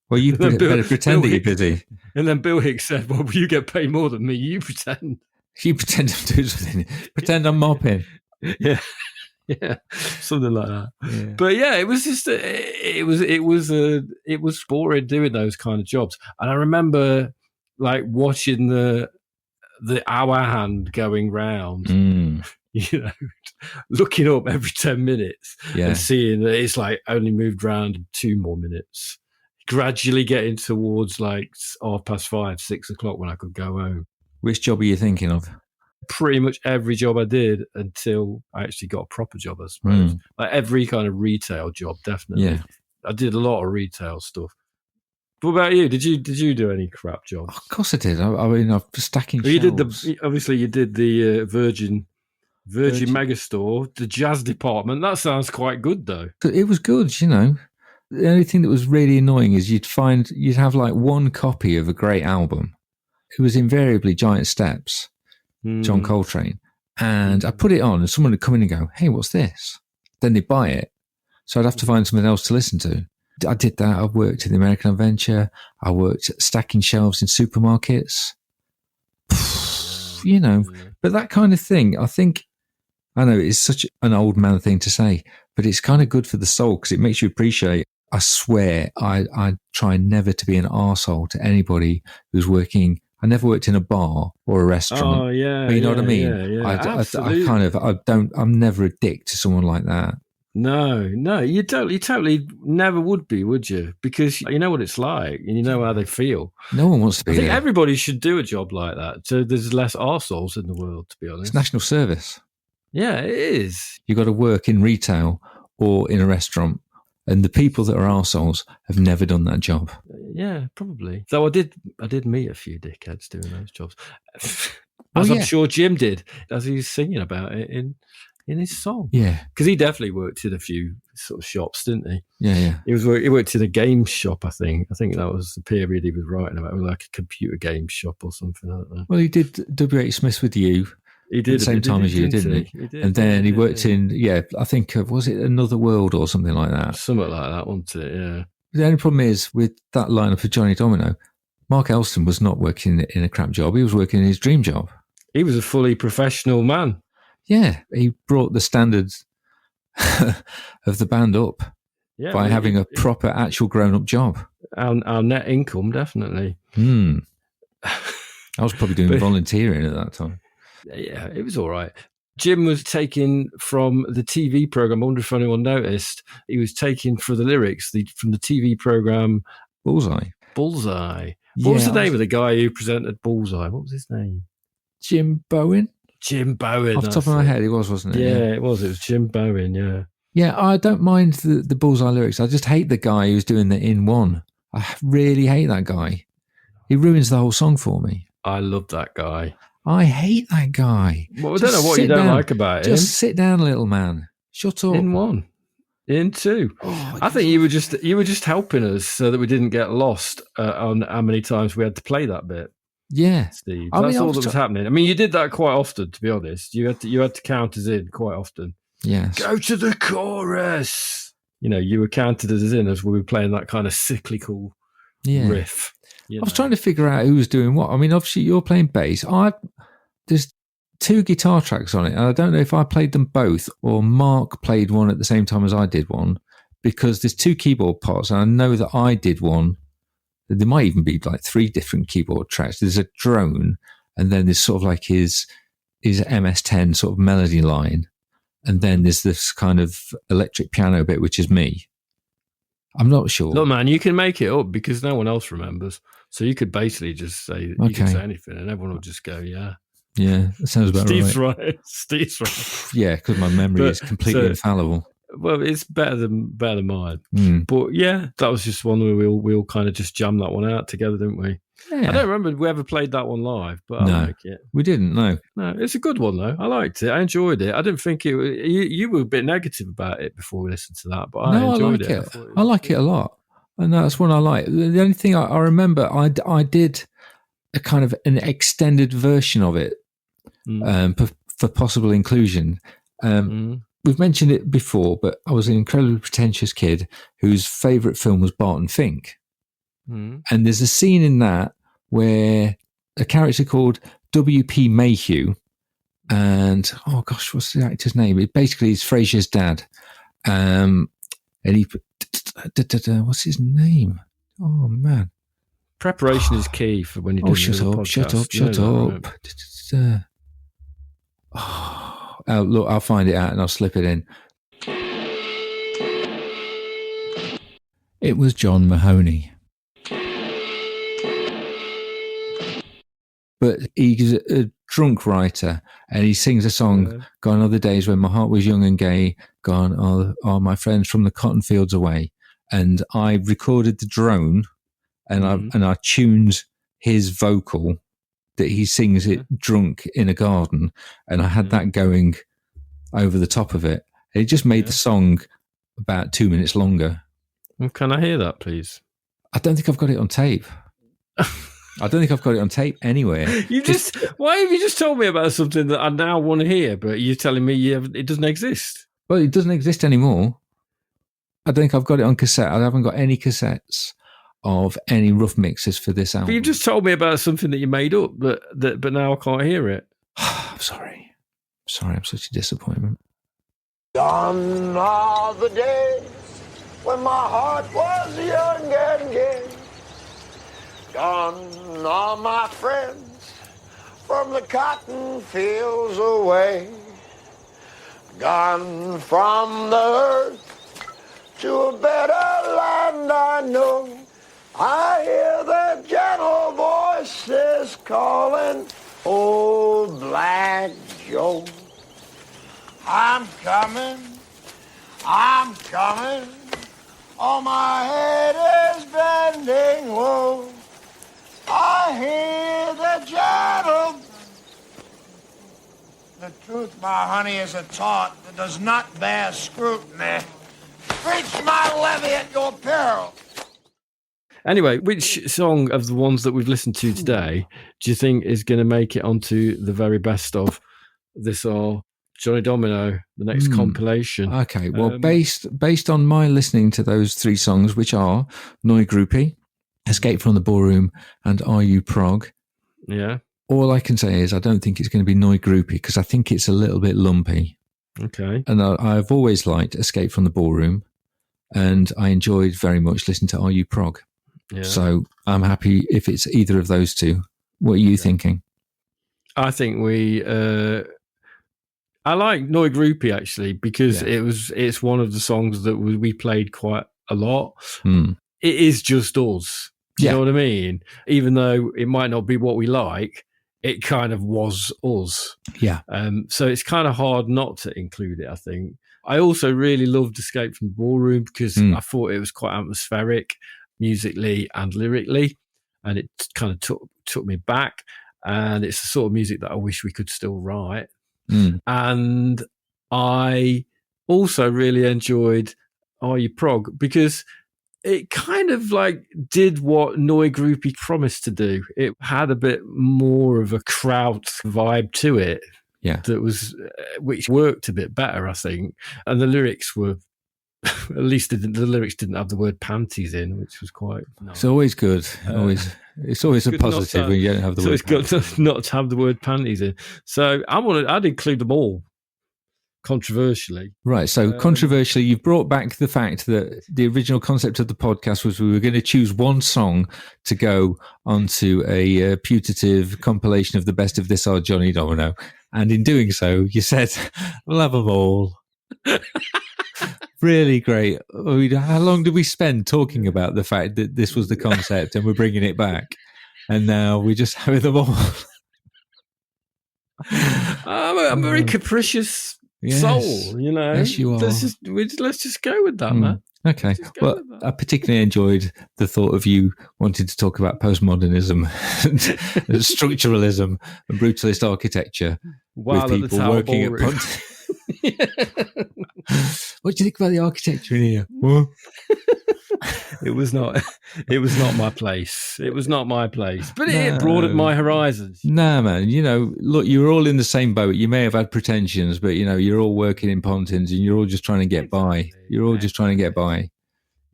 Well, you better pretend that you're busy. And then Bill Hicks said, "Well, you get paid more than me. You pretend. You pretend to do something. Pretend I'm mopping." Yeah, something like that. Yeah. But yeah, it was just it was boring doing those kind of jobs. And I remember like watching the hour hand going round. You know, looking up every 10 minutes and seeing that it's like only moved around 2 more minutes, gradually getting towards like 5:30, 6 o'clock when I could go home. Which job are you thinking of? Pretty much every job I did until I actually got a proper job, I suppose. Like every kind of retail job, definitely. Yeah. I did a lot of retail stuff. What about you? Did you do any crap jobs? Of course I did. I mean, I'm stacking shelves. You did the Virgin Megastore, the jazz department. That sounds quite good, though. It was good, you know. The only thing that was really annoying is you'd have like one copy of a great album. It was invariably Giant Steps, John Coltrane. And I put it on and someone would come in and go, hey, what's this? Then they'd buy it. So I'd have to find something else to listen to. I did that. I worked in the American Adventure. I worked stacking shelves in supermarkets. You know, but that kind of thing, I know it's such an old man thing to say, but it's kind of good for the soul because it makes you appreciate. I swear I try never to be an arsehole to anybody who's working. I never worked in a bar or a restaurant. Oh, yeah. But you know what I mean? I'm never a dick to someone like that. No, you totally never would be, would you? Because you know what it's like and you know how they feel. No one wants to be I think there. everybody should do a job like that. So there's less arseholes in the world, to be honest. It's national service. Yeah, it is. You've got to work in retail or in a restaurant. And the people that are arseholes have never done that job. Yeah, probably. Though I did meet a few dickheads doing those jobs. I'm sure Jim did, as he was singing about it in his song. Yeah. Because he definitely worked in a few sort of shops, didn't he? Yeah. He worked in a game shop, I think. I think that was the period he was writing about, like a computer game shop or something like that. Well, he did W.H. Smith with you. He did at the same time as you, didn't he? He did. And then he worked in, I think, was it Another World or something like that? Something like that, wasn't it? Yeah. The only problem is with that lineup of Johnny Domino, Mark Elston was not working in a crap job. He was working in his dream job. He was a fully professional man. Yeah, he brought the standards of the band up by having a proper, actual grown-up job. Our net income, definitely. I was probably doing volunteering at that time. Yeah, it was all right. Jim was taken from the TV program. I wonder if anyone noticed. He was taken for the lyrics from the TV program Bullseye. What was the name of the guy who presented Bullseye? What was his name? Jim Bowen. Off the top of my head, it wasn't it? Yeah, it was. It was Jim Bowen, yeah. Yeah, I don't mind the Bullseye lyrics. I just hate the guy who's doing the in one. I really hate that guy. He ruins the whole song for me. I love that guy. I hate that guy. Well, I don't know what you don't like about him. Just sit down, little man. Shut up. In one. In two. I think you were just helping us so that we didn't get lost on how many times we had to play that bit. Yeah, Steve. That's all that was happening. I mean, you did that quite often, to be honest. You had to count us in quite often. Yes. Go to the chorus. You know, you were counted us in as we were playing that kind of cyclical riff. I was trying to figure out who was doing what. I mean, obviously you're playing bass. There's 2 guitar tracks on it, and I don't know if I played them both or Mark played one at the same time as I did one, because there's 2 keyboard parts, and I know that I did one. There might even be like 3 different keyboard tracks. There's a drone, and then there's sort of like his MS-10 sort of melody line, and then there's this kind of electric piano bit, which is me. I'm not sure. Look, man, you can make it up because no one else remembers. So you could basically just say you could say anything, and everyone will just go, yeah. Yeah, that sounds about Steve's right. right. Steve's right. Yeah, because my memory is completely infallible. Well, it's better than mine. Mm. But yeah, that was just one where we all kind of just jammed that one out together, didn't we? Yeah. I don't remember we ever played that one live, but I like it. We didn't, no. No, it's a good one though. I liked it. I enjoyed it. I didn't think it. You were a bit negative about it before we listened to that, but I enjoyed it. I like it a lot, and that's one I like. The only thing I remember, I did a kind of an extended version of it for possible inclusion. We've mentioned it before, but I was an incredibly pretentious kid whose favourite film was Barton Fink. And there's a scene in that where a character called W.P. Mayhew, and oh gosh, what's the actor's name? It basically is Frasier's dad. And he, what's his name? Oh man, preparation is key for when you do shut up. Oh, look, I'll find it out and I'll slip it in. It was John Mahoney. But he's a drunk writer, and he sings a song, Gone Are the Days When My Heart Was Young and Gay, Gone are my friends from the cotton fields away. And I recorded the drone, and I tuned his vocal that he sings it drunk in a garden, and I had that going over the top of it. And it just made the song about 2 minutes longer. Well, can I hear that, please? I don't think I've got it on tape. I don't think I've got it on tape anywhere. Why have you just told me about something that I now want to hear, but you're telling me it doesn't exist? Well, it doesn't exist anymore. I don't think I've got it on cassette. I haven't got any cassettes of any rough mixes for this album. But you just told me about something that you made up, but now I can't hear it. I'm sorry. I'm such a disappointment. Gone are the days when my heart was young and gay. Gone are my friends from the cotton fields away. Gone from the earth to a better land I know. I hear the gentle voices calling, old Black Joe. I'm coming, oh my head is bending low. I hear the gentle. The truth, my honey, is a taunt that does not bear scrutiny. Preach my levy at your peril. Anyway, which song of the ones that we've listened to today do you think is going to make it onto the very best of this Johnny Domino, the next compilation? Okay, well, based on my listening to those three songs, which are Noi Groupie, Escape from the Ballroom, and Are You Prog? Yeah. All I can say is I don't think it's going to be Noi Groupie because I think it's a little bit lumpy. Okay. And I've always liked Escape from the Ballroom, and I enjoyed very much listening to Are You Prog? Yeah. So I'm happy if it's either of those two. What are you thinking? I think I like Noi Groupie actually because it's one of the songs that we played quite a lot. It is just us. Do you know what I mean? Even though it might not be what we like, it kind of was us. Yeah. So it's kind of hard not to include it, I think. I also really loved Escape from the Ballroom because I thought it was quite atmospheric musically and lyrically, and it kind of took me back. And it's the sort of music that I wish we could still write. And I also really enjoyed Are You Prog because it kind of like did what Noi Groupie promised to do. It had a bit more of a Kraut vibe to it. Yeah. That was, which worked a bit better, I think. And the lyrics were, at least the lyrics didn't have the word panties in, which was quite nice. It's always good. It's always a positive when you don't have the word panties. So it's good not to have the word panties in. So I'd include them all, controversially. Right. So controversially, you've brought back the fact that the original concept of the podcast was we were going to choose one song to go onto a putative compilation of the best of this old Johnny Domino. And in doing so, you said, we'll have them all. Really great. How long did we spend talking about the fact that this was the concept and we're bringing it back? And now we just have them all. I'm a very capricious soul, you know. Yes, you are. Let's just go with that, man. Okay. Well, I particularly enjoyed the thought of you wanting to talk about postmodernism, and structuralism, and brutalist architecture with people working at Punt. What do you think about the architecture in here? It was not my place. It was not my place. But it broadened my horizons. Nah, man. You know, look, you're all in the same boat. You may have had pretensions, but, you know, you're all working in Pontins and you're all just trying to get by. You're all just trying to get by.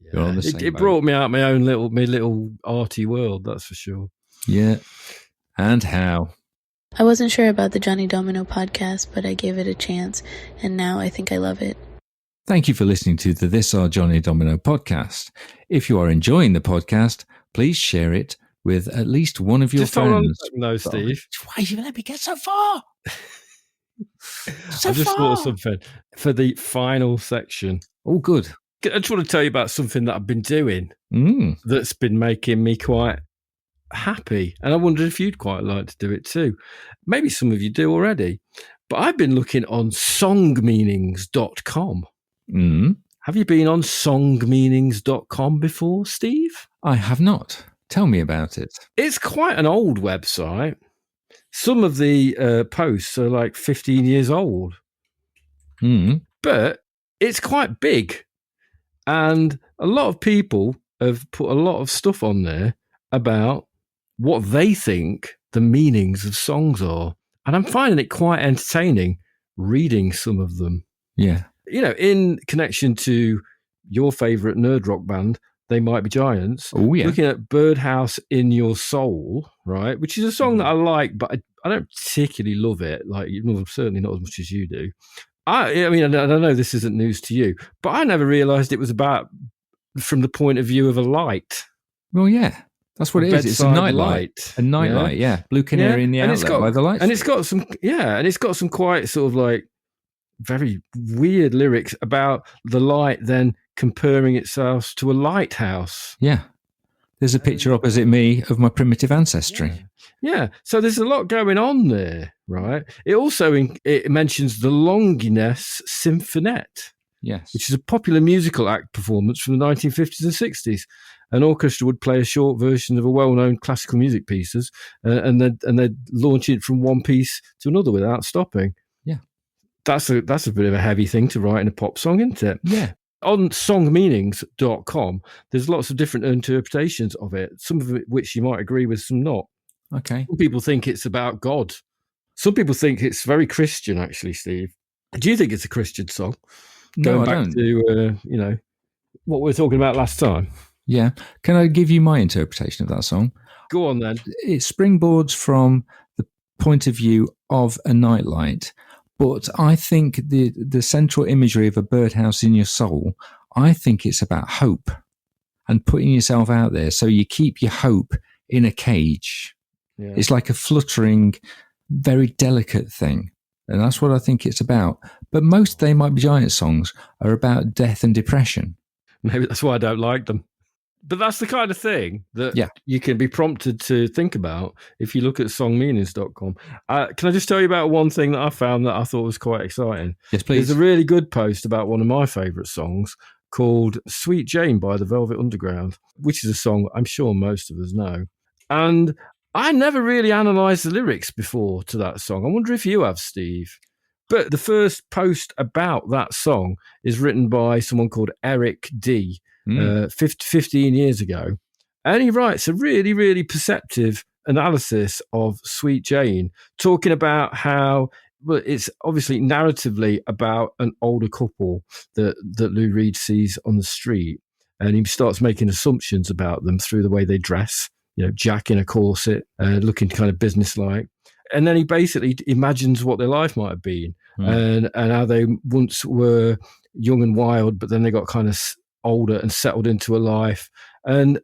Yeah. You're on the same It boat. brought me out my own little arty world, that's for sure. Yeah. And how? I wasn't sure about the Johnny Domino podcast, but I gave it a chance, and now I think I love it. Thank you for listening to the This Our Johnny Domino podcast. If you are enjoying the podcast, please share it with at least one of your just friends. Hold on a second, though, Steve. Why you let me get so far? I just thought of something for the final section. Oh, good. I just want to tell you about something that I've been doing that's been making me quite happy. And I wondered if you'd quite like to do it too. Maybe some of you do already. But I've been looking on songmeanings.com. Have you been on songmeanings.com before, Steve? I have not. Tell me about it. It's quite an old website. Some of the posts are like 15 years old. But it's quite big. And a lot of people have put a lot of stuff on there about what they think the meanings of songs are. And I'm finding it quite entertaining reading some of them. Yeah. You know, in connection to your favourite nerd rock band, They Might Be Giants. Oh, yeah. Looking at Birdhouse in Your Soul, right, which is a song that I like, but I don't particularly love it. Like, certainly not as much as you do. I mean, I don't know, this isn't news to you, but I never realised it was about from the point of view of a light. Well, yeah. That's what it is. It's a night light. A night light, yeah. Blue Canary in the outlet by the lights. And it's got some quite sort of like very weird lyrics about the light then comparing itself to a lighthouse. Yeah. There's a picture opposite me of my primitive ancestry. Yeah. So there's a lot going on there, right? It also it mentions the Longinus Symphonette. Yes. Which is a popular musical act performance from the 1950s and 60s. An orchestra would play a short version of a well-known classical music pieces and they'd launch it from one piece to another without stopping. Yeah. That's a bit of a heavy thing to write in a pop song, isn't it? Yeah. On songmeanings.com, there's lots of different interpretations of it, some of which you might agree with, some not. Okay. Some people think it's about God. Some people think it's very Christian, actually, Steve. Do you think it's a Christian song? No, Going back to, what we were talking about last time. Yeah. Can I give you my interpretation of that song? Go on, then. It springboards from the point of view of a nightlight. But I think the central imagery of a birdhouse in your soul, I think it's about hope and putting yourself out there. So you keep your hope in a cage. Yeah. It's like a fluttering, very delicate thing. And that's what I think it's about. But most They Might Be Giants songs are about death and depression. Maybe that's why I don't like them. But that's the kind of thing that you can be prompted to think about if you look at songmeanings.com. Can I just tell you about one thing that I found that I thought was quite exciting? Yes, please. There's a really good post about one of my favourite songs called Sweet Jane by the Velvet Underground, which is a song I'm sure most of us know. And I never really analysed the lyrics before to that song. I wonder if you have, Steve. But the first post about that song is written by someone called Eric D. 15 years ago. And he writes a really, really perceptive analysis of Sweet Jane, talking about how, well, it's obviously narratively about an older couple that Lou Reed sees on the street. And he starts making assumptions about them through the way they dress, Jack in a corset, looking kind of businesslike. And then he basically imagines what their life might have been and how they once were young and wild, but then they got kind of older and settled into a life. And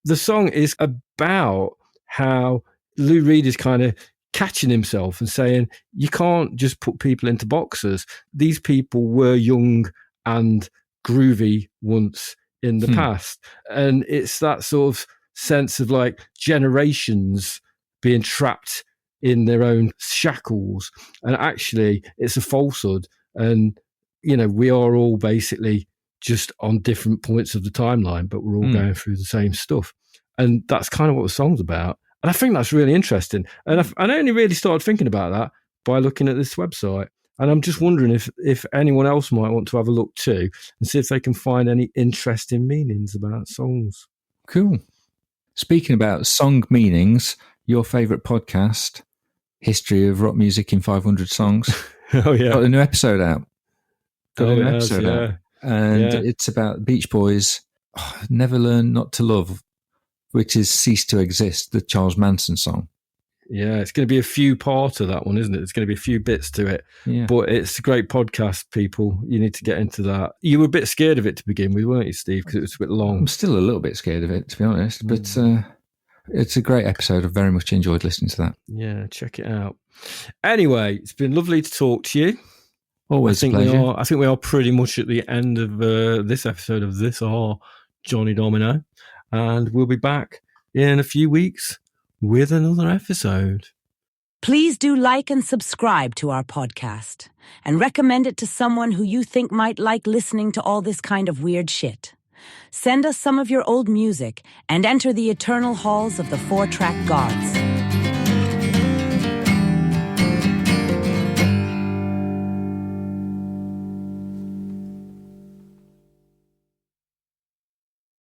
the song is about how Lou Reed is kind of catching himself and saying, you can't just put people into boxes. These people were young and groovy once in the past. And it's that sort of sense of like generations being trapped in their own shackles. And actually, it's a falsehood. And, we are all basically just on different points of the timeline, but we're all going through the same stuff. And that's kind of what the song's about. And I think that's really interesting. And I only really started thinking about that by looking at this website. And I'm just wondering if anyone else might want to have a look too and see if they can find any interesting meanings about songs. Cool. Speaking about song meanings, your favourite podcast, History of Rock Music in 500 Songs, Oh, yeah. got a new episode out. Yeah. And it's about Beach Boys' Never Learn Not to Love, which is Cease to Exist, the Charles Manson song. Yeah, it's going to be a few part of that one, isn't it? There's going to be a few bits to it. Yeah. But it's a great podcast, people. You need to get into that. You were a bit scared of it to begin with, weren't you, Steve? Because it was a bit long. I'm still a little bit scared of it, to be honest. But it's a great episode. I've very much enjoyed listening to that. Yeah, check it out. Anyway, it's been lovely to talk to you. Always a pleasure. I think we are pretty much at the end of this episode of This Are Johnny Domino. And we'll be back in a few weeks with another episode. Please do like and subscribe to our podcast and recommend it to someone who you think might like listening to all this kind of weird shit. Send us some of your old music and enter the eternal halls of the 4-track gods.